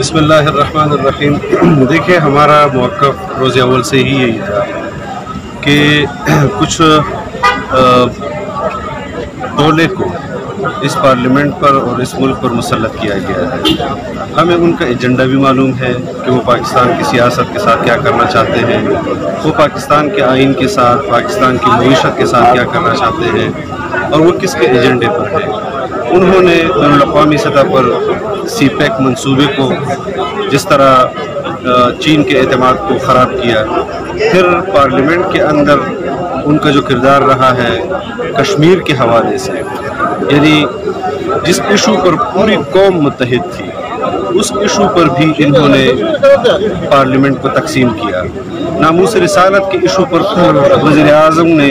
बिस्मिल्लाह अर्रहमान अर्रहीम। देखिए, हमारा मौक़िफ़ रोज़ अव्वल से ही यही था कि कुछ टोले को इस पार्लियामेंट पर और इस मुल्क पर मुसल्लत किया गया है। हमें उनका एजेंडा भी मालूम है कि वो पाकिस्तान की सियासत के साथ क्या करना चाहते हैं, वो पाकिस्तान के आइन के साथ, पाकिस्तान की मईशत के साथ क्या करना चाहते हैं और वो किसके एजेंडे पर है। उन्होंने बैनुल-अक़वामी सतह पर सीपैक मंसूबे को जिस तरह चीन के एतमाद को ख़राब किया, फिर पार्लियामेंट के अंदर उनका जो किरदार रहा है कश्मीर के हवाले से, यानी जिस इशू पर पूरी कौम मुत्तहिद थी उस इशू पर भी इन्होंने पार्लियामेंट को तकसीम किया। नामूस रिसालत के इशू पर वज़ीर आज़म ने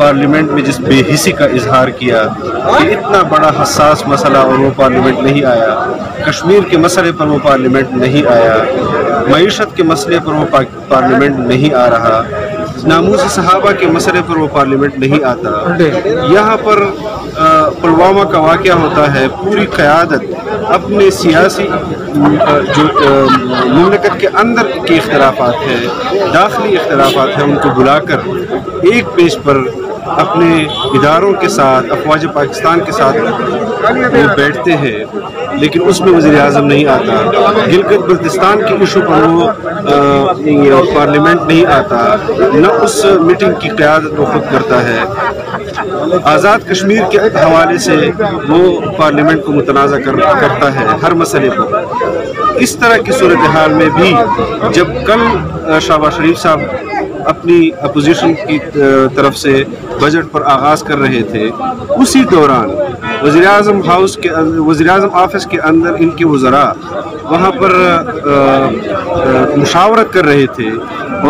पार्लियामेंट में जिस बेहिसी का इजहार किया कि इतना बड़ा हसास मसला और वो पार्लियामेंट नहीं आया, कश्मीर के मसले पर वो पार्लियामेंट नहीं आया, मईशत के मसले पर वो पार्लियामेंट नहीं आ रहा, नामूस सहाबा के मसले पर वो पार्लियामेंट नहीं आता। यहाँ पर पुलवामा का वाक़या होता है, पूरी क़यादत अपने सियासी जो मुमलिकत के अंदर के इख्तिलाफ़ात हैं, दाखिली इख्तिलाफ़ात हैं, उनको बुलाकर एक पेज पर अपने इदारों के साथ, अफ़वाज पाकिस्तान के साथ वो बैठते हैं, लेकिन उसमें वज़ीर आज़म नहीं आता। गिलगित बल्तिस्तान के इशू पर वो पार्लियामेंट नहीं आता, न उस मीटिंग की क़यादत वो खुद करता है। आज़ाद कश्मीर के हवाले से वो पार्लियामेंट को मुतनाज़ा करता है हर मसले पर। इस तरह की सूरत हाल में भी जब कल शहबाज शरीफ साहब अपनी अपोजिशन की तरफ से बजट पर आगाज़ कर रहे थे, उसी दौरान वज़ीर आज़म हाउस के वज़ीर आज़म ऑफिस के अंदर इनके वज़रा वहाँ पर मुशावरत कर रहे थे,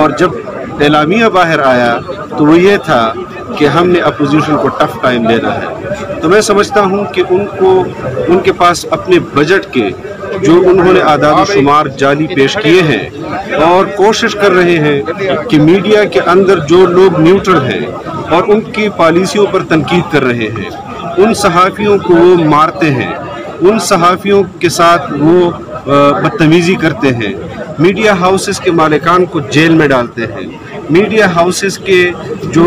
और जब एलामिया बाहर आया तो वो ये था कि हमने अपोजिशन को टफ टाइम देना है। तो मैं समझता हूँ कि उनके पास अपने बजट के जो उन्होंने आदाद शुमार जाली पेश किए हैं और कोशिश कर रहे हैं कि मीडिया के अंदर जो लोग न्यूट्रल हैं और उनकी पॉलिसियों पर तनकीद कर रहे हैं, उन सहाफ़ियों को वो मारते हैं, उन सहाफ़ियों के साथ वो बदतमीज़ी करते हैं, मीडिया हाउसेस के मालिकान को जेल में डालते हैं, मीडिया हाउसेस के जो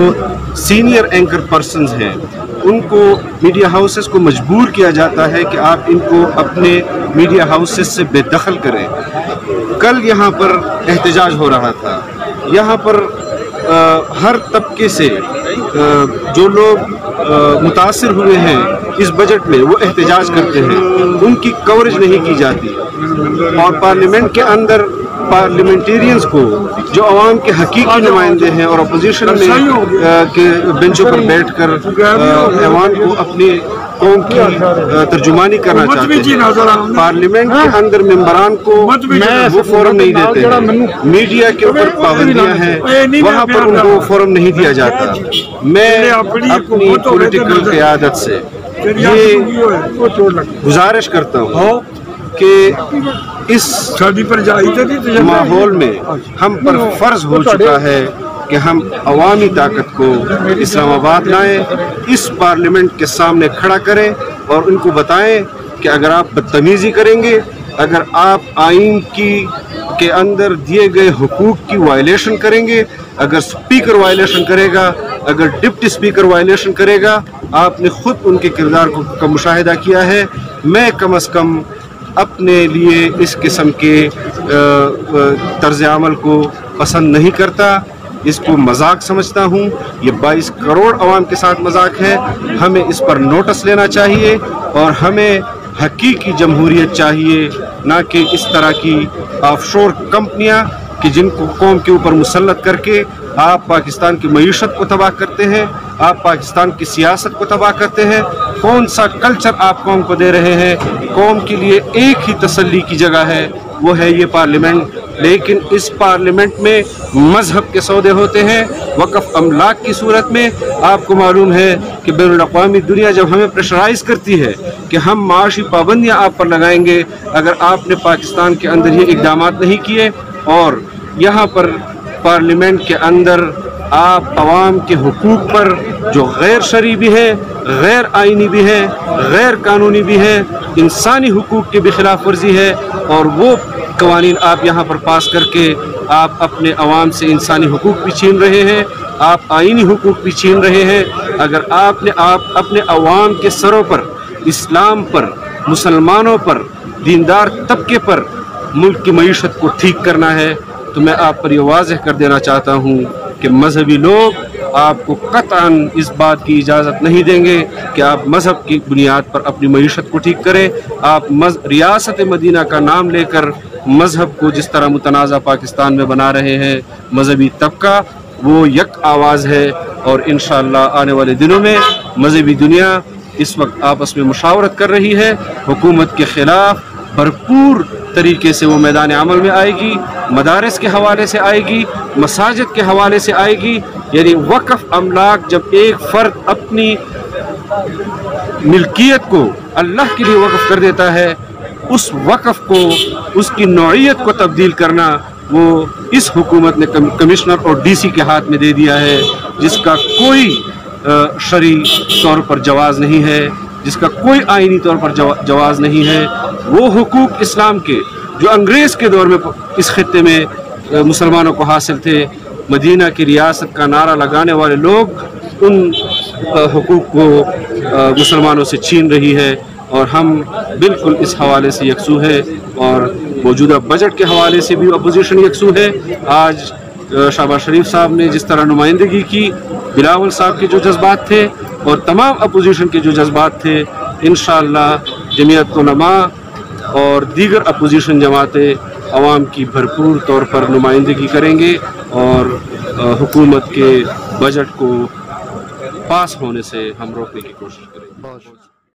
सीनियर एंकर पर्सन्स हैं उनको मीडिया हाउसेस को मजबूर किया जाता है कि आप इनको अपने मीडिया हाउसेस से बेदखल करें। कल यहाँ पर एहतजाज हो रहा था, यहाँ पर हर तबके से जो लोग मुतासिर हुए हैं इस बजट में वो एहतजाज करते हैं, उनकी कवरेज नहीं की जाती, और पार्लियामेंट के अंदर पार्लियामेंटेरियंस को जो अवाम के हकीकी नुमाइंदे हैं और अपोजिशन में के बेंचों पर बैठकर ऐवान को अपनी कौम की तर्जुमानी करना चाहते हैं, पार्लियामेंट के अंदर मेंबरान को वो फोरम नहीं देते, मीडिया के ऊपर पाबंदियां हैं, वहाँ पर उनको फोरम नहीं दिया जाता। मैं अपनी पॉलिटिकल क़यादत से ये गुजारिश करता हूँ कि इस माहौल में हम पर फर्ज हो चुका है कि हम अवामी ताकत को इस्लामाबाद लाएं, इस पार्लियामेंट के सामने खड़ा करें और उनको बताएं कि अगर आप बदतमीज़ी करेंगे, अगर आप आइन के अंदर दिए गए हुकूक की वायलेशन करेंगे, अगर स्पीकर वायलेशन करेगा, अगर डिप्टी स्पीकर वायलेशन करेगा, आपने खुद उनके किरदार का मुशाहिदा किया है। मैं कम अज़ कम अपने लिए इस किस्म के तर्ज़ अमल को पसंद नहीं करता, इसको मजाक समझता हूँ। ये 22 करोड़ अवाम के साथ मजाक है, हमें इस पर नोटिस लेना चाहिए और हमें हकीकी जमहूरियत चाहिए, ना कि इस तरह की ऑफशोर कंपनियाँ कि जिनको कौम के ऊपर मुसल्लत करके आप पाकिस्तान की मईशत को तबाह करते हैं, आप पाकिस्तान की सियासत को तबाह करते हैं। कौन सा कल्चर आप कौम को दे रहे हैं? कौम के लिए एक ही तसल्ली की जगह है, वो है ये पार्लियामेंट, लेकिन इस पार्लियामेंट में मजहब के सौदे होते हैं। वक़्फ़ अमलाक की सूरत में आपको मालूम है कि बैनुल-अक़वामी दुनिया जब हमें प्रेशराइज़ करती है कि हम माशी पाबंदियाँ आप पर लगाएंगे, अगर आपने पाकिस्तान के अंदर ये इक़दाम नहीं किए और यहाँ पर पार्लियामेंट के अंदर आप अवाम के हुकूक पर जो गैर शरई भी है, गैर आइनी भी है, गैर कानूनी भी है, इंसानी हुकूक की भी खिलाफ वर्जी है, और वो कवानीन आप यहाँ पर पास करके आप अपने अवाम से इंसानी हुकूक भी छीन रहे हैं, आप आइनी हुकूक भी छीन रहे हैं। अगर आप अपने अवाम के सरों पर, इस्लाम पर, मुसलमानों पर, दीनदार तबके पर मुल्क की मईशत को ठीक करना है, तो मैं आप पर यह वाज़ेह कर देना चाहता हूँ कि मजहबी लोग आपको कतअन इस बात की इजाज़त नहीं देंगे कि आप मज़हब की बुनियाद पर अपनी मईशत को ठीक करें। आप रियासत मदीना का नाम लेकर मज़हब को जिस तरह मुतनाज़ा पाकिस्तान में बना रहे हैं मजहबी तबका, वो यक आवाज़ है। और इंशाअल्लाह आने वाले दिनों में मजहबी दुनिया इस वक्त आपस में मुशावरत कर रही है, हुकूमत के ख़िलाफ़ भरपूर तरीके से वो मैदान अमल में आएगी, मदारस के हवाले से आएगी, मसाजिद के हवाले से आएगी। यानी वक़्फ़ अमलाक जब एक फ़र्द अपनी मिल्कियत को अल्लाह के लिए वक़्फ़ कर देता है, उस वक़्फ़ को, उसकी नौइयत को तब्दील करना वो इस हुकूमत ने कमिश्नर और डीसी के हाथ में दे दिया है, जिसका कोई शरई तौर पर जवाज़ नहीं है, जिसका कोई आइनी तौर पर जवाज़ नहीं है। वो हुकूक इस्लाम के जो अंग्रेज़ के दौर में इस खित्ते में मुसलमानों को हासिल थे, मदीना की रियासत का नारा लगाने वाले लोग उन हुकूक को मुसलमानों से छीन रही है। और हम बिल्कुल इस हवाले से यकसू है, और मौजूदा बजट के हवाले से भी अपोजिशन यकसू है। आज शहबाज शरीफ साहब ने जिस तरह नुमाइंदगी की, बिलावल साहब के जो जज्बात थे और तमाम अपोजिशन के जो जज्बात थे, इंशाअल्लाह जमीयत उलमा और दीगर अपोजिशन जमातें अवाम की भरपूर तौर पर नुमाइंदगी करेंगे और हुकूमत के बजट को पास होने से हम रोकने की कोशिश करेंगे।